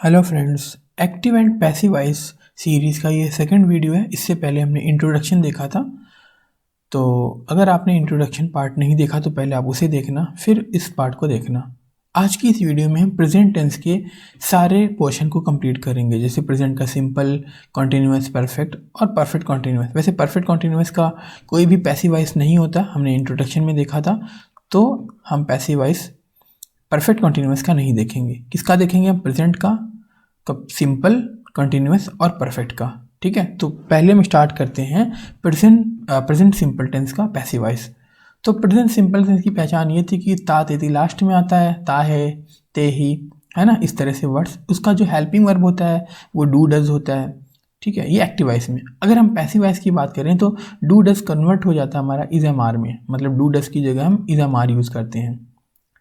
Hello friends, active and passive voice series का ये second video है। इससे पहले हमने इंट्रोडक्शन देखा था। तो अगर आपने इंट्रोडक्शन पार्ट नहीं देखा तो पहले आप उसे देखना, फिर इस पार्ट को देखना। आज की इस वीडियो में हम प्रेजेंट टेंस के सारे पोर्शन को कंप्लीट करेंगे, जैसे प्रेजेंट का सिंपल, कॉन्टिन्यूअस, परफेक्ट और परफेक्ट कॉन्टिन्यूअस। वैसे परफेक्ट कॉन्टिन्यूअस का कोई भी पैसिव वॉइस नहीं होता, हमने इंट्रोडक्शन में देखा था। तो हम पैसिव वॉइस परफेक्ट कॉन्टिन्यूअस का नहीं देखेंगे। किसका देखेंगे हम? प्रेजेंट का, सिंपल, कंटिन्यूअस और परफेक्ट का। ठीक है, तो पहले हम स्टार्ट करते हैं प्रेजेंट सिंपल टेंस का पैसिव वॉइस। तो प्रेजेंट सिंपल टेंस की पहचान ये थी कि ता तेती लास्ट में आता है, ता है, ते ही, है ना, इस तरह से वर्ड्स। उसका जो हेल्पिंग वर्ब होता है वो डू डज होता है। ठीक है, ये एक्टिव वॉइस में। अगर हम पैसिव वॉइस की बात करें तो डू डज कन्वर्ट हो जाता है हमारा इज एम आर में, मतलब डू डज की जगह हम इज एम आर यूज़ करते हैं।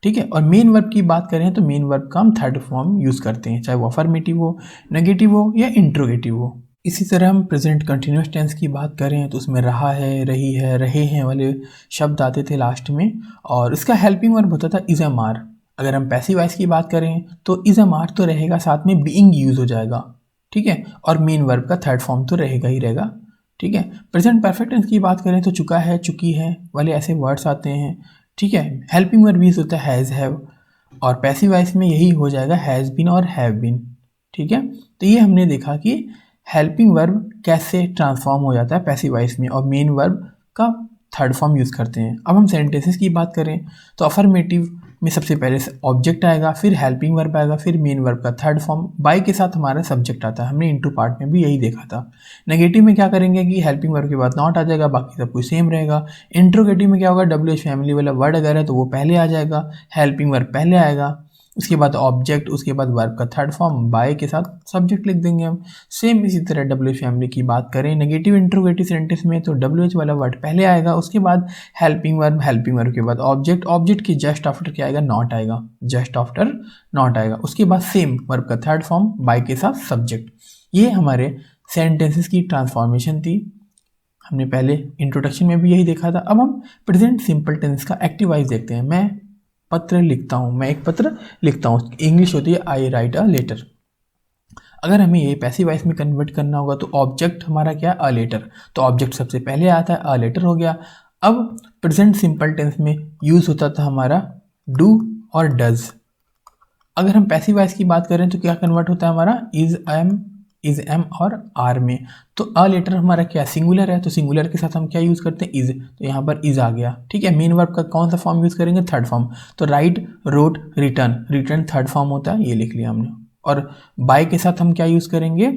ठीक है, और मेन वर्ब की बात करें तो मेन वर्ब का हम थर्ड फॉर्म यूज़ करते हैं, चाहे वो अफर्मेटिव हो, नेगेटिव हो या इंट्रोगेटिव हो। इसी तरह हम प्रेजेंट कंटिन्यूस टेंस की बात करें तो उसमें रहा है, रही है, रहे हैं वाले शब्द आते थे लास्ट में, और इसका हेल्पिंग वर्ब होता था इज एम आर। अगर हम पैसिव वॉइस की बात करें तो इज एम आर तो रहेगा, साथ में बीइंग यूज हो जाएगा। ठीक है, और मेन वर्ब का थर्ड फॉर्म तो रहेगा ही रहेगा। ठीक है, प्रेजेंट परफेक्ट टेंस की बात करें तो चुका है, चुकी है वाले ऐसे वर्ड्स आते हैं। ठीक है, हेल्पिंग वर्ब यूज होता है हैज़, हैव, और पैसिव वॉइस में यही हो जाएगा हैज़ बीन और हैव बीन। ठीक है, तो ये हमने देखा कि हेल्पिंग वर्ब कैसे ट्रांसफॉर्म हो जाता है पैसिव वॉइस में, और मेन वर्ब का थर्ड फॉर्म यूज़ करते हैं। अब हम सेंटेंसेस की बात करें तो अफर्मेटिव में सबसे पहले ऑब्जेक्ट आएगा, फिर हेल्पिंग वर्ब आएगा, फिर मेन वर्ब का थर्ड फॉर्म, बाय के साथ हमारा सब्जेक्ट आता है। हमने इंटू पार्ट में भी यही देखा था। नेगेटिव में क्या करेंगे कि हेल्पिंग वर्ब के बाद नॉट आ जाएगा, बाकी सब कुछ सेम रहेगा। इंट्रोगेटिव में क्या होगा, डब्ल्यू एच फैमिली वाला वर्ड अगर है तो वो पहले आ जाएगा, हेल्पिंग वर्ब पहले आएगा, उसके बाद ऑब्जेक्ट, उसके बाद वर्ब का थर्ड फॉर्म, बाय के साथ सब्जेक्ट लिख देंगे हम। सेम इसी तरह डब्ल्यू एच फैमिली की बात करें नेगेटिव इंट्रोगेटिव सेंटेंस में तो डब्ल्यू एच वाला वर्ड पहले आएगा, उसके बाद हेल्पिंग वर्ब के बाद ऑब्जेक्ट, ऑब्जेक्ट के जस्ट आफ्टर क्या आएगा, नॉट आएगा, जस्ट आफ्टर नॉट आएगा, उसके बाद सेम वर्ब का थर्ड फॉर्म, बाय के साथ सब्जेक्ट। ये हमारे सेंटेंसेस की ट्रांसफॉर्मेशन थी। हमने पहले इंट्रोडक्शन में भी यही देखा था। अब हम प्रेजेंट सिंपल टेंस का एक्टिव वॉइस देखते हैं। मैं पत्र लिखता हूँ, मैं एक पत्र लिखता हूँ, इंग्लिश होती है आई राइट अ लेटर। अगर हमें ये पैसिव वॉइस में कन्वर्ट करना होगा तो ऑब्जेक्ट हमारा क्या है, अ लेटर, तो ऑब्जेक्ट सबसे पहले आता है, अ लेटर हो गया। अब प्रेजेंट सिंपल टेंस में यूज होता था हमारा डू और डज। अगर हम पैसिव वॉइस की बात करें तो क्या कन्वर्ट होता है हमारा, इज एम और आर में। तो अ लेटर हमारा क्या सिंगुलर है, तो सिंगुलर के साथ हम क्या यूज़ करते हैं, इज, तो यहाँ पर इज आ गया। ठीक है, मेन वर्ब का कौन सा फॉर्म यूज़ करेंगे, थर्ड फॉर्म, तो write, wrote, written, written third form होता है, ये लिख लिया हमने। और बाय के साथ हम क्या यूज़ करेंगे,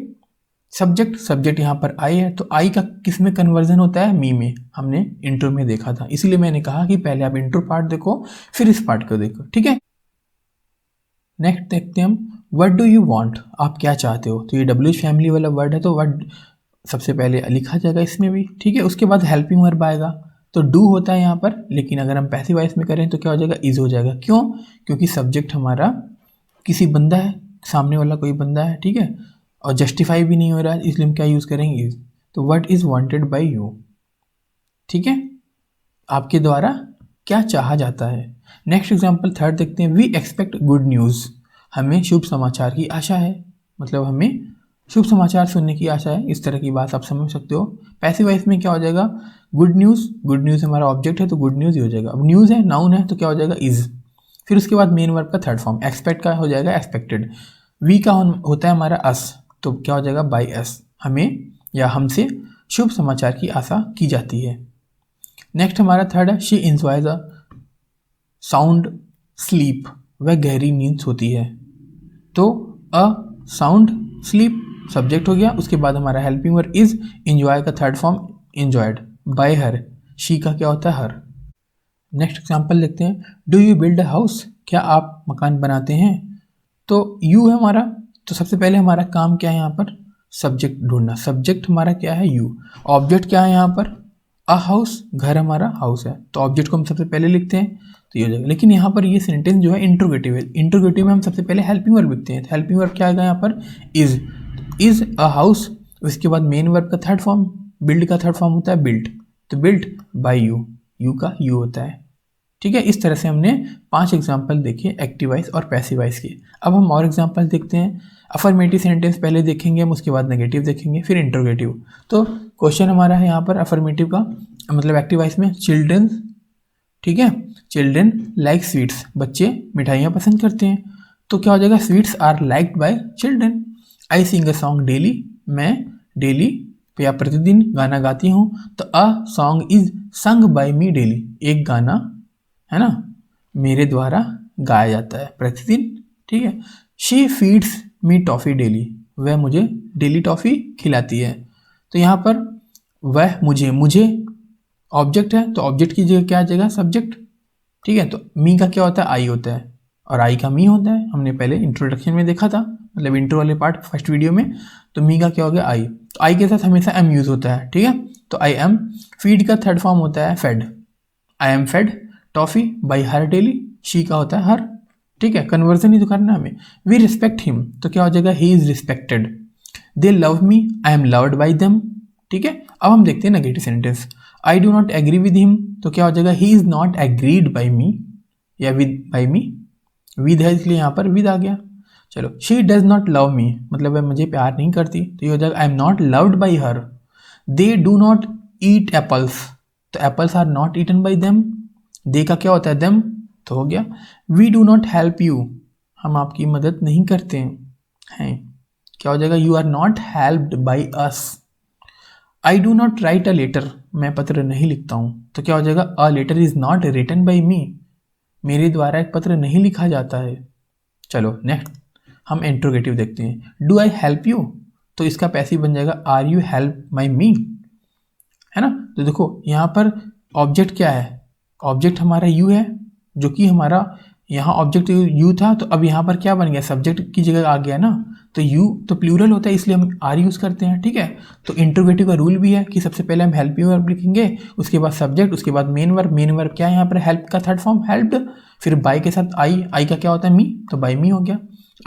सब्जेक्ट, सब्जेक्ट यहाँ पर आई है, तो आई का किस में कन्वर्जन होता है, मी में, हमने इंट्रो में देखा था। इसीलिए मैंने कहा कि पहले आप इंट्रो पार्ट देखो, फिर इस पार्ट को देखो। ठीक है, नेक्स्ट देखते हैं हम, व्हाट डू यू वांट, आप क्या चाहते हो। तो ये डब्ल्यू फैमिली वाला वर्ड है, तो व्हाट सबसे पहले लिखा जाएगा इसमें भी। ठीक है, उसके बाद हेल्पिंग वर्ब आएगा, तो डू होता है यहाँ पर, लेकिन अगर हम पैसिव वॉइस में करें तो क्या हो जाएगा, इज हो जाएगा। क्यों? क्योंकि सब्जेक्ट हमारा किसी बंदा है, सामने वाला कोई बंदा है। ठीक है, और जस्टिफाई भी नहीं हो रहा है, इसलिए हम क्या यूज़ करेंगे, इज। तो what is wanted bye you. ठीक है, आपके द्वारा क्या चाहा जाता है। नेक्स्ट एग्जाम्पल थर्ड देखते हैं, वी एक्सपेक्ट गुड न्यूज़, हमें शुभ समाचार की आशा है, मतलब हमें शुभ समाचार सुनने की आशा है। इस तरह की बात आप समझ सकते हो। पैसिव वॉइस में क्या हो जाएगा, गुड न्यूज़, गुड न्यूज़ हमारा ऑब्जेक्ट है तो गुड न्यूज़ ही हो जाएगा। अब न्यूज़ है, नाउन है, तो क्या हो जाएगा, इज। फिर उसके बाद मेन वर्ब का थर्ड फॉर्म, एक्सपेक्ट का हो जाएगा एक्सपेक्टेड, वी का होता है हमारा अस, तो क्या हो जाएगा, बाय अस, हमें या हमसे शुभ समाचार की आशा की जाती है। नेक्स्ट हमारा थर्ड है, she enjoys a sound sleep, वह गहरी नींद सोती है। तो अ साउंड स्लीप सब्जेक्ट हो गया, उसके बाद हमारा हेल्पिंग वर्ब इज, इंजॉय का third form enjoyed, bye her, she का क्या होता है हर। नेक्स्ट एग्जांपल देखते हैं, do you build a house, क्या आप मकान बनाते हैं। तो यू है हमारा, तो सबसे पहले हमारा काम क्या है यहाँ पर, सब्जेक्ट ढूंढना। सब्जेक्ट हमारा क्या है, यू, ऑब्जेक्ट क्या है यहाँ पर, अ हाउस, घर हमारा हाउस है, तो ऑब्जेक्ट को हम सबसे पहले लिखते हैं, तो ये हो जाएगा। लेकिन यहाँ पर ये सेंटेंस जो है इंट्रोगेटिव है, इंट्रोगेटिव में हम सबसे पहले हेल्पिंग वर्ब लिखते हैं, तो हेल्पिंग वर्ब क्या आएगा यहाँ पर, इज अ हाउस, उसके बाद मेन वर्ब का थर्ड फॉर्म, बिल्ड का थर्ड फॉर्म होता है बिल्ट, तो बिल्ट बाय यू, यू का यू होता है। ठीक है, इस तरह से हमने 5 एग्जाम्पल देखे एक्टिव वॉइस और पैसिव वॉइस के। अब हम और एग्जाम्पल देखते हैं। अफर्मेटिव सेंटेंस पहले देखेंगे हम, उसके बाद नेगेटिव देखेंगे, फिर इंट्रोगेटिव। तो क्वेश्चन हमारा है यहाँ पर अफर्मेटिव का, मतलब एक्टिव वॉइस में चिल्ड्रन, ठीक है, चिल्ड्रन लाइक स्वीट्स, बच्चे मिठाइयाँ पसंद करते हैं। तो क्या हो जाएगा, sweets are liked by children. I sing a song daily, मैं डेली या प्रतिदिन गाना गाती हूँ। तो a song is sung by me daily, एक गाना है ना मेरे द्वारा गाया जाता है प्रतिदिन, ठीक है। She feeds me toffee daily, वह मुझे डेली टॉफ़ी खिलाती है। तो यहाँ पर वह मुझे ऑब्जेक्ट है, तो ऑब्जेक्ट की जगह क्या आ जाएगा, सब्जेक्ट, ठीक है। तो मी का क्या होता है, आई होता है, और आई का मी होता है, हमने पहले इंट्रोडक्शन में देखा था, मतलब इंट्रो वाले पार्ट फर्स्ट वीडियो में। तो मी का क्या हो गया, आई। तो आई के साथ हमेशा एम यूज़ होता है, ठीक है। तो आई एम। फीड का थर्ड फॉर्म होता है fed, I am fed toffee by her daily, she का होता है हर, ठीक है। कन्वर्जन ही तो करना हमें। वी रिस्पेक्ट हिम, तो क्या हो जाएगा, he is respected. They love me, I am loved by them, ठीक है। अब हम देखते हैं negative sentence. I do not agree with him, तो क्या हो जाएगा, he is not agreed by me या विद बाई मी, विद है इसलिए यहाँ पर विद आ गया। चलो, शी डज नॉट लव मी, मतलब वह मुझे प्यार नहीं करती, तो ये हो जाएगा I am not loved by her. They do not eat apples, तो apples are not eaten by them, they का क्या होता है, देम, तो हो गया। We do not help you, हम आपकी मदद नहीं करते हैं, क्या हो जाएगा, you are not helped by us. I do not write a letter, मैं पत्र नहीं लिखता हूँ, तो क्या हो जाएगा, a letter is not written by मी, मेरे द्वारा एक पत्र नहीं लिखा जाता है। चलो नेक्स्ट हम इंट्रोगेटिव देखते हैं। डू आई हेल्प यू, तो इसका पैसिव बन जाएगा आर यू हेल्प माई मी, है ना। तो देखो यहाँ पर ऑब्जेक्ट क्या है, ऑब्जेक्ट हमारा यू है, जो कि हमारा यहाँ ऑब्जेक्ट यू था, तो अब यहाँ पर क्या बन गया, सब्जेक्ट की जगह आ गया ना। तो यू तो प्लूरल होता है, इसलिए हम आर यूज़ करते हैं, ठीक है। तो इंट्रोगेटिव का रूल भी है कि सबसे पहले हम हेल्प यू वर्ब लिखेंगे, उसके बाद सब्जेक्ट, उसके बाद मेन वर्ब। मेन वर्ब क्या है यहाँ पर, हेल्प का थर्ड फॉर्म हेल्प्ड, फिर बाई के साथ आई, आई का क्या होता है, मी, तो बाई मी हो गया,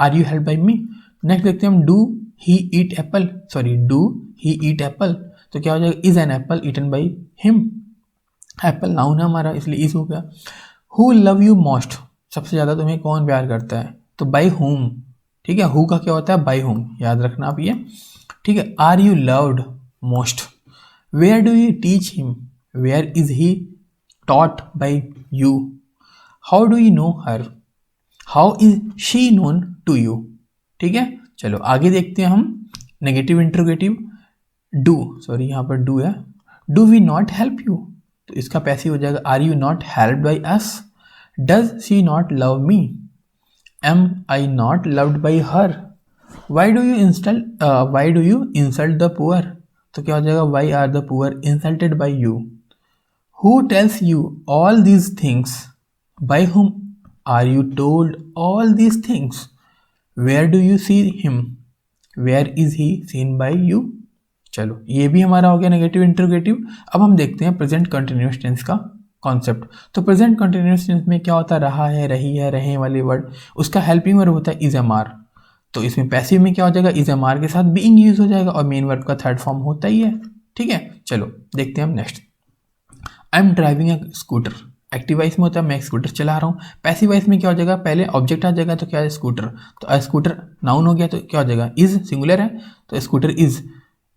are you help by me. Next देखते हैं हम, do he eat apple, sorry do he eat apple, तो क्या हो जाएगा, is an apple eaten by him, apple noun है हमारा इसलिए इज हो गया। हु लव यू मोस्ट, सबसे ज़्यादा तुम्हें कौन प्यार करता है, तो बाई हुम, ठीक है। हु का क्या होता है, बाई हुम, याद रखना आप ये, ठीक है। Are you loved most, where do you teach him, where is he taught by you, how do you know her, how is she known to you, ठीक है। चलो आगे देखते हैं हम नेगेटिव इंट्रोगेटिव। डू, सॉरी यहाँ पर डू है, do we not help you, तो इसका पैसिव हो जाएगा are you not helped by us. Does she not love me, am I not loved by her. Why do you insult the poor, तो क्या हो जाएगा, why are the poor insulted by you. Who tells you all these things, by whom are you told all these things. Where do you see him, where is he scene by you. चलो ये भी हमारा हो गया negative interrogative. अब हम देखते हैं प्रेजेंट कंटिन्यूअस टेंस का कॉन्सेप्ट। तो प्रेजेंट कंटिन्यूअस टेंस में क्या होता है, रहा है, रही है, रहे वाले वर्ड, उसका हेल्पिंग वर्ब होता है इज एम आर। तो इसमें पैसिव में क्या हो जाएगा, इज एम आर के साथ बीइंग यूज हो जाएगा, और मेन वर्ब का थर्ड फॉर्म होता ही है, ठीक है। चलो देखते हैं हम next. I am driving A scooter, active voice में होता है मैं एक स्कूटर चला रहा हूँ। पैसिव वॉइस में क्या हो जाएगा, पहले ऑब्जेक्ट आ जाएगा, तो क्या है, स्कूटर, तो स्कूटर नाउन हो गया, तो क्या हो जाएगा, इज सिंगुलर है, तो स्कूटर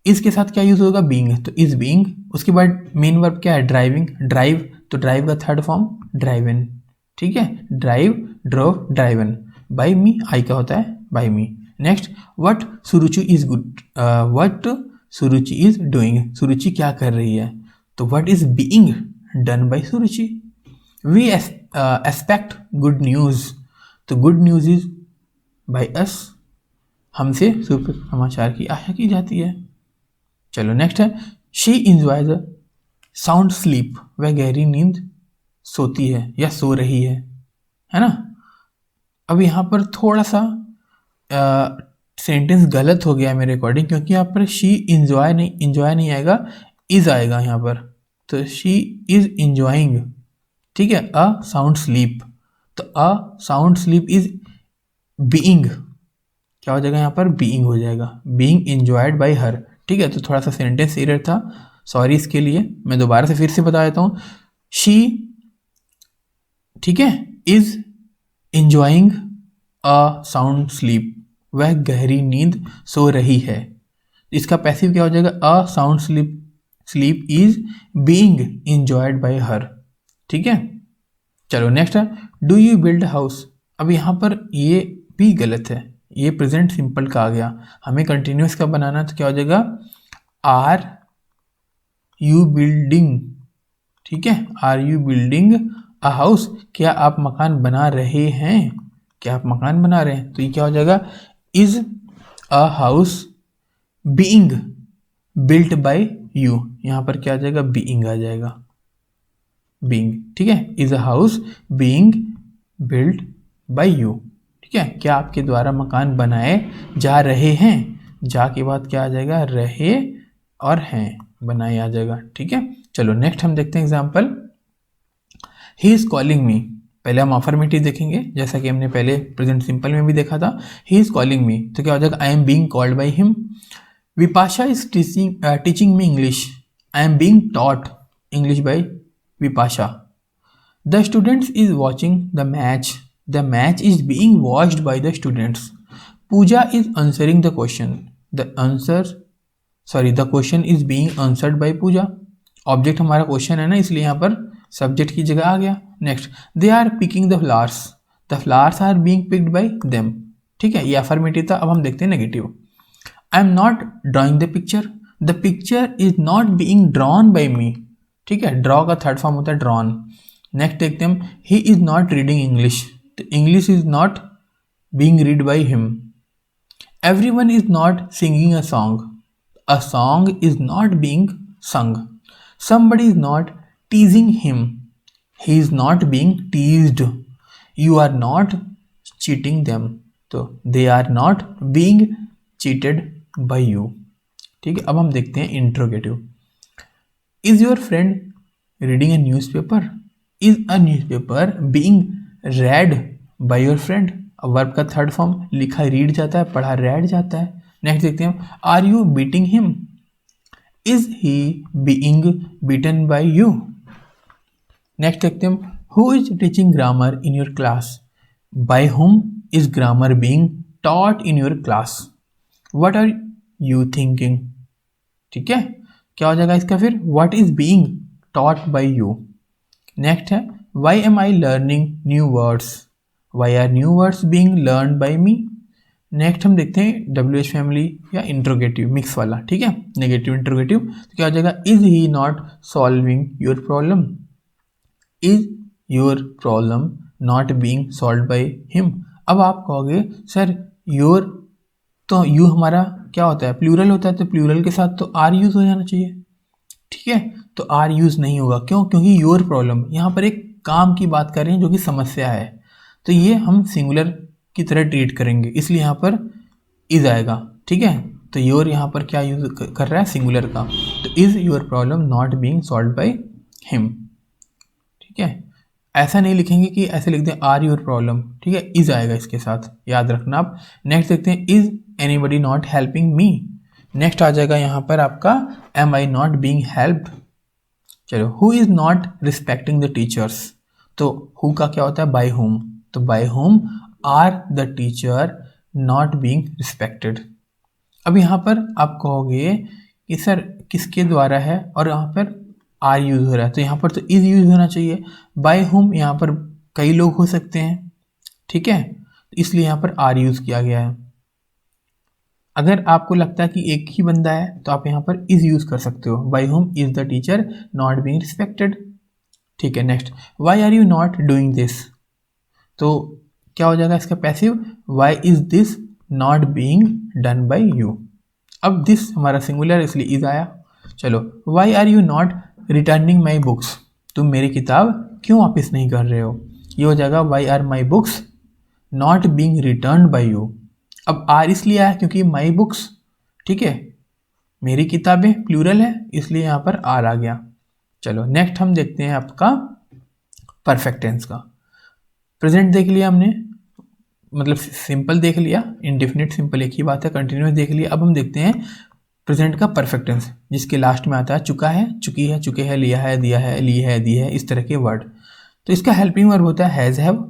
इज के साथ क्या यूज होगा, बीइंग, तो इज बीइंग। उसके बाद मेन वर्ब क्या है, ड्राइविंग, ड्राइव, तो ड्राइव का थर्ड फॉर्म ड्राइवन, ठीक है। Drive, drove, driven. By me, I का होता है by me. Next, what Suruchi is good, what Suruchi is doing, Suruchi क्या कर रही है, तो what is being done by Suruchi. We expect good news, तो good news is by us, हमसे शुभ समाचार की आशा की जाती है। चलो नेक्स्ट है, she enjoy the sound sleep, वह गहरी नींद सोती है या सो रही है ना। अब यहाँ पर थोड़ा सा सेंटेंस गलत हो गया मेरे अकॉर्डिंग, क्योंकि यहाँ पर शी इंजॉय नहीं आएगा, इज आएगा यहाँ पर। तो शी इज इंजॉइंग, ठीक है, अ साउंड स्लीप, तो a sound sleep is being, क्या हो जाएगा यहाँ पर, बीइंग हो जाएगा, बीइंग इंजॉयड बाय हर, ठीक है। तो थोड़ा सा सेंटेंस एरर था, सॉरी इसके लिए। मैं दोबारा से फिर से बता देता हूँ, शी ठीक है, is enjoying a sound sleep, वह गहरी नींद सो रही है। इसका पैसिव क्या हो जाएगा, a sound sleep is being enjoyed bye हर। ठीक है, चलो नेक्स्ट है डू यू बिल्ड हाउस। अब यहाँ पर ये भी गलत है, ये प्रेजेंट सिंपल का आ गया, हमें कंटिन्यूस का बनाना, तो क्या हो जाएगा आर यू बिल्डिंग। ठीक है, are you building a house, क्या आप मकान बना रहे हैं, क्या आप मकान बना रहे हैं। तो ये क्या हो जाएगा is a house being built by you, यहाँ पर क्या आ जाएगा बीइंग आ जाएगा, बीइंग। ठीक है, is a house being built by you. ठीक है, क्या आपके द्वारा मकान बनाए जा रहे हैं, जा के बाद क्या आ जाएगा रहे और हैं, बनाए आ जाएगा। ठीक है, चलो नेक्स्ट हम देखते हैं example, he is calling me. पहले हम अफर्मेटिव देखेंगे, जैसा कि हमने पहले प्रेजेंट सिंपल में भी देखा था, ही इज कॉलिंग मी, तो क्या हो जाएगा I am being called by him. Vipasha is teaching me English, I am being taught English by Vipasha. The students is watching the match is being watched by the students. Pooja is answering the question, the question is being answered by Pooja. Object हमारा question है ना, इसलिए यहाँ पर subject की जगह आ गया। Next, they are picking the flowers are being picked by them. ठीक है, ये अफर्मेटिव था। अब हम देखते हैं negative, I am not drawing the picture is not being drawn by me. ठीक है, ड्रॉ का थर्ड फॉर्म होता है ड्रॉन। नेक्स्ट देखते हैं हम, he is not reading English, the English is not being read by him. Everyone is not singing a song is not being sung. Somebody is not teasing him, he is not being teased. You are not cheating them, तो they are not being cheated by you। ठीक है, अब हम देखते हैं interrogative, is your friend reading a newspaper, is a newspaper being read by your friend। अब verb का third form लिखा रीड जाता है, पढ़ा रेड जाता है। नेक्स्ट देखते हैं, are you beating him, is he being beaten by you। Next देखते हैं, who is teaching grammar in your class, by whom is grammar being taught in your class। what are you thinking। ठीक है, क्या हो जाएगा इसका फिर, what is being taught by you। Next है, why am I learning new words, why are new words being learned by me। Next हम देखते हैं WH फैमिली या इंट्रोगेटिव मिक्स वाला। ठीक है, नेगेटिव इंट्रोगेटिव, तो क्या हो जाएगा, is he not solving your problem, is your problem not being solve by him. अब आप कहोगे सर योर, तो यू हमारा क्या होता है प्लूरल होता है, तो प्लूरल के साथ तो आर यूज हो जाना चाहिए। ठीक है, तो आर यूज नहीं होगा, क्यों, क्योंकि योर प्रॉब्लम यहाँ पर एक काम की बात कर रहे हैं जो कि समस्या है, तो ये हम सिंगुलर की तरह ट्रीट करेंगे, इसलिए यहाँ पर इज आएगा। ठीक है, तो योर यहाँ पर क्या यूज कर रहा है सिंगुलर का, तो is your problem not being solve by him. ठीक है, ऐसा नहीं लिखेंगे कि ऐसे लिख दें आर योर प्रॉब्लम। ठीक है, इज आएगा इसके साथ, याद रखना आप। नेक्स्ट देखते हैं, is anybody not helping me. Next आ जाएगा यहाँ पर आपका am I not being helped. चलो, who is not respecting the teachers, तो हु का क्या होता है बाय हुम, तो by whom are the teacher not being respected. अब यहाँ पर आप कहोगे कि सर किसके द्वारा है, और यहाँ पर आर यूज हो रहा है, तो यहाँ पर तो इज यूज होना चाहिए। बाय हुम यहाँ पर कई लोग हो सकते हैं, ठीक है, इसलिए यहाँ पर आर यूज किया गया है। अगर आपको लगता है कि एक ही बंदा है तो आप यहाँ पर इज यूज कर सकते हो, by whom is the teacher not being respected. ठीक है, next, why are you not doing this, तो क्या हो जाएगा इसका passive, why is this not being done by you. अब दिस हमारा सिंगुलर इसलिए इज आया। चलो, why are you not returning my books, तुम मेरी किताब क्यों वापस नहीं कर रहे हो, ये हो जाएगा why are my books not being return by you. अब आर इसलिए आया क्योंकि माई बुक्स, ठीक है, मेरी किताबें प्लूरल है, इसलिए यहाँ पर आर आ गया। चलो नेक्स्ट हम देखते हैं आपका परफेक्ट टेंस का। प्रेजेंट देख लिया हमने, मतलब सिंपल देख लिया, इंडेफिनिट सिंपल एक ही बात है, कंटिन्यूस देख लिया। अब हम देखते हैं प्रेजेंट का परफेक्ट टेंस, जिसके लास्ट में आता है चुका है, चुकी है, चुके हैं, लिया है, दिया है, ली है, दी है, इस तरह के वर्ड। तो इसका हेल्पिंग वर्ब होता है हैज़ हैव,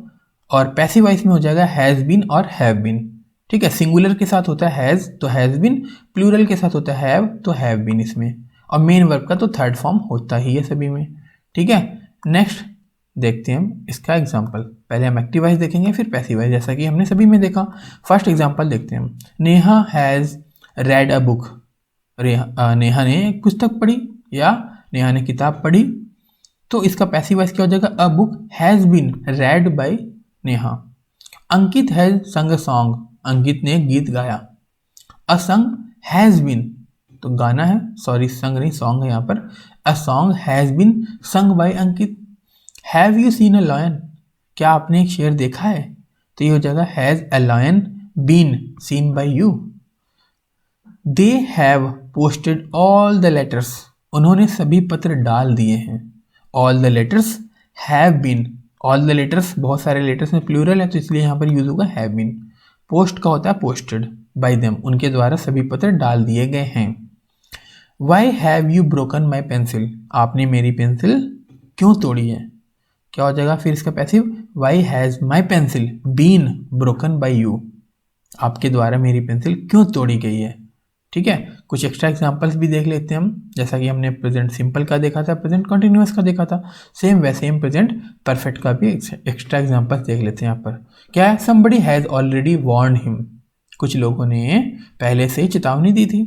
और पैसिव वॉइस में हो जाएगा हैज़ बीन और हैव बीन। ठीक है, सिंगुलर के साथ होता है हैज़ तो हैज़ बीन, प्लूरल के साथ होता है हैव तो हैव बीन इसमें, और मेन वर्ब का तो थर्ड फॉर्म होता ही है सभी में। ठीक है, नेक्स्ट देखते हैं हम इसका एग्जाम्पल। पहले हम एक्टिव वॉइस देखेंगे फिर पैसिव वॉइस, जैसा कि हमने सभी में देखा। फर्स्ट एग्जाम्पल देखते हैं हम। Neha has red a book. Neha ने एक पुस्तक पढ़ी या नेहा ने किताब पढ़ी, तो इसका पैसिव वॉइस क्या हो जाएगा, a book has been read by Neha. Ankit has sung a song. अंकित ने गीत गाया। अ संग हैज़ बीन, तो गाना है, सॉरी संग नहीं सॉन्ग है यहाँ पर। A song has been sung by Ankit. Have you seen a lion, क्या आपने एक शेर देखा है, तो ये हो जाएगा has a lion been seen by you. They have posted all the letters, उन्होंने सभी पत्र डाल दिए हैं। All the letters have been, all the letters बहुत सारे लेटर्स में प्लूरल है तो इसलिए यहाँ पर यूज होगा हैव बीन। पोस्ट का होता है पोस्टेड बाय देम, उनके द्वारा सभी पत्र डाल दिए गए हैं। Y have you broken my pencil, आपने मेरी पेंसिल क्यों तोड़ी है, क्या हो जाएगा फिर इसका passive, why has my pencil been broken by you, आपके द्वारा मेरी पेंसिल क्यों तोड़ी गई है। ठीक है, कुछ एक्स्ट्रा एग्जांपल्स भी देख लेते हैं हम, जैसा कि हमने प्रेजेंट सिंपल का देखा था, प्रेजेंट कंटिन्यूअस का देखा था, सेम वैसे हम प्रेजेंट परफेक्ट का भी एक्स्ट्रा एग्जांपल्स देख लेते हैं यहाँ पर। क्या है, somebody has already warned him, कुछ लोगों ने पहले से ही चेतावनी दी थी।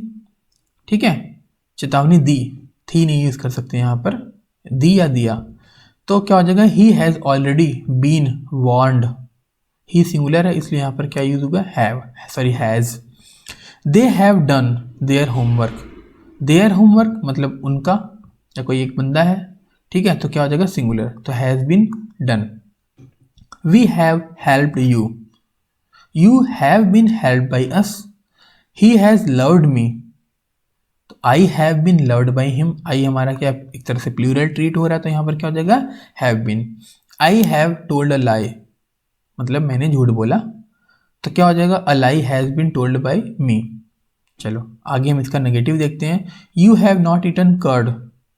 ठीक है, चेतावनी दी थी नहीं यूज़ कर सकते यहाँ पर, दी या दिया, तो क्या हो जाएगा, he has already been warned. He singular है इसलिए यहाँ पर क्या यूज होगा, have, sorry has. They have done their homework, their homework मतलब उनका या कोई एक बंदा है। ठीक है, तो क्या हो जाएगा सिंगुलर, तो has been done. We have helped you, you have been helped by us. He has loved me, तो I have been loved by him, I हमारा क्या एक तरह से प्लूरल ट्रीट हो रहा है तो यहाँ पर क्या हो जाएगा have been. I have told a lie, मतलब मैंने झूठ बोला, तो क्या हो जाएगा, a lie has been told by me. चलो आगे हम इसका नेगेटिव देखते हैं। You have not eaten curd,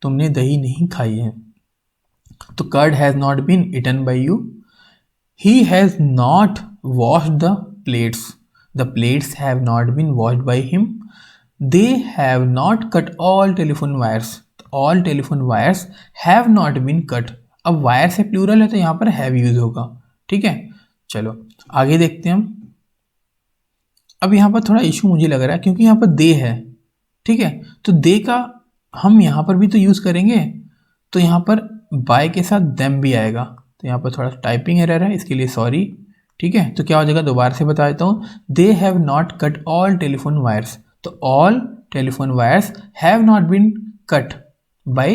तुमने दही नहीं खाई है, तो curd has not been eaten by you. He has not washed the plates, the plates have not been washed by him. They have not cut all telephone wires, all telephone wires have not been cut, अब wire से plural है तो यहाँ पर have use होगा। ठीक है, चलो आगे देखते हैं हम। अब यहाँ पर थोड़ा इशू मुझे लग रहा है क्योंकि यहाँ पर दे है। ठीक है, तो दे का हम यहाँ पर भी तो यूज़ करेंगे, तो यहाँ पर बाय के साथ देम भी आएगा, तो यहाँ पर थोड़ा टाइपिंग एरर है, इसके लिए सॉरी। ठीक है, तो क्या हो जाएगा, दोबारा से बता देता हूँ। They have not cut all telephone wires, so all telephone wires have not been cut by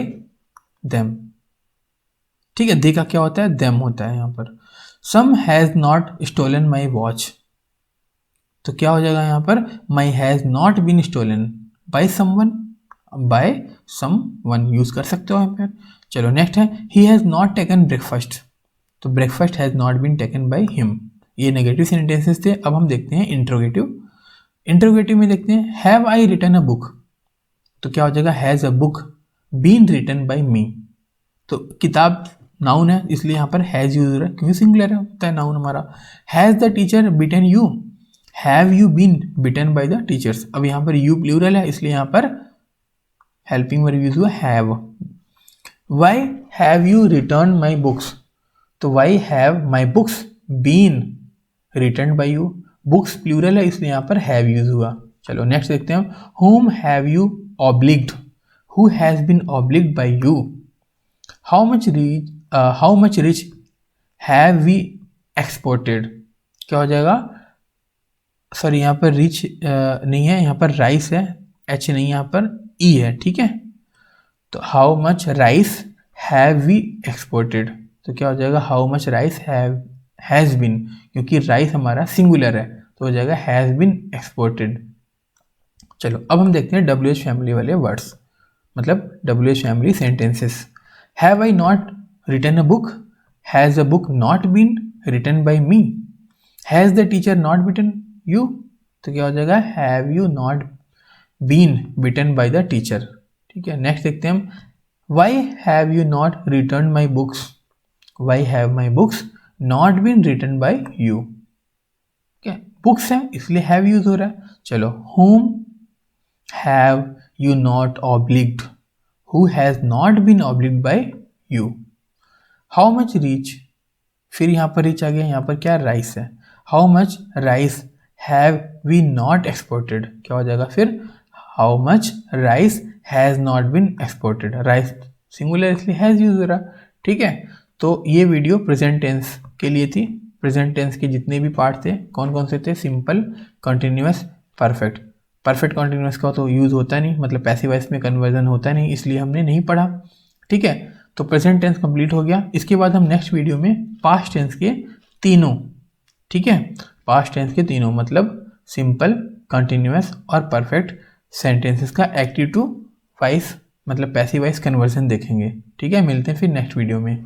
them. ठीक है, दे का क्या होता है, देम होता है यहाँ पर। Some has not stolen my watch, तो क्या हो जाएगा यहाँ पर, my has not been stolen by someone, by someone use कर सकते हो यहाँ पर। चलो नेक्स्ट है, he has not taken breakfast, तो breakfast has not been taken by him. ये नेगेटिव सेंटेंसेस थे। अब हम देखते हैं इंट्रोगेटिव। इंट्रोगेटिव में देखते हैं, have I written a book, तो क्या हो जाएगा, has a book been written by me, तो किताब नाउन है इसलिए यहाँ पर हैज़ यूज हो रहा है क्योंकि सिंगुलर होता है नाउन हमारा। Has the teacher beaten you, have you been beaten by the teachers, अब यहाँ पर यू प्लूरल है इसलिए यहाँ पर हेल्पिंग वर्ब यूज हुआ have. Why have you return my books, तो why have my books been return by you, books plural है इसलिए यहाँ पर हैव यूज हुआ। चलो नेक्स्ट देखते हैं, whom have you obliged, who has been obliged by you। how much rich have we exported, क्या हो जाएगा, सॉरी यहाँ पर रिच नहीं है, यहाँ पर राइस है, एच नहीं यहाँ पर ई है। ठीक है, तो how much rice have we exported, तो क्या हो जाएगा, how much rice has been, क्योंकि राइस हमारा सिंगुलर है तो हो जाएगा हैज़ बीन एक्सपोर्टेड। चलो अब हम देखते हैं WH फैमिली वाले वर्ड्स, मतलब WH family sentences. Have I not written a book, has a book not been written by me, has the teacher not beaten you, तो क्या हो जाएगा, have you not been beaten by the teacher. ठीक है, next देखते हैं हम, why have you not return my books, why have my books not been written by you. क्या बुक्स है इसलिए हैव यूज हो रहा है। चलो whom have you not obliged, who has not been obliged by you। how much rich, फिर यहाँ पर रिच आ गया, यहाँ पर क्या राइस है। How much rice have we not exported, क्या हो जाएगा फिर how much rice has not been exported. Rice singular इसलिए हैज़ यूज हो रहा। ठीक है, तो ये वीडियो प्रेजेंट टेंस के लिए थी। प्रेजेंट टेंस के जितने भी पार्ट थे कौन कौन से थे, simple, continuous, perfect. Perfect continuous का तो यूज़ होता नहीं, मतलब पैसिव वॉइस में कन्वर्जन होता नहीं, इसलिए हमने नहीं पढ़ा। ठीक है, तो प्रेजेंट टेंस कंप्लीट हो गया। इसके बाद हम नेक्स्ट वीडियो में पास्ट टेंस के तीनों, ठीक है, पास्ट टेंस के तीनों मतलब सिंपल, कंटिन्यूअस और परफेक्ट सेंटेंसेस का एक्टिव टू वॉइस मतलब पैसिव वॉइस कन्वर्जन देखेंगे। ठीक है, मिलते हैं फिर नेक्स्ट वीडियो में।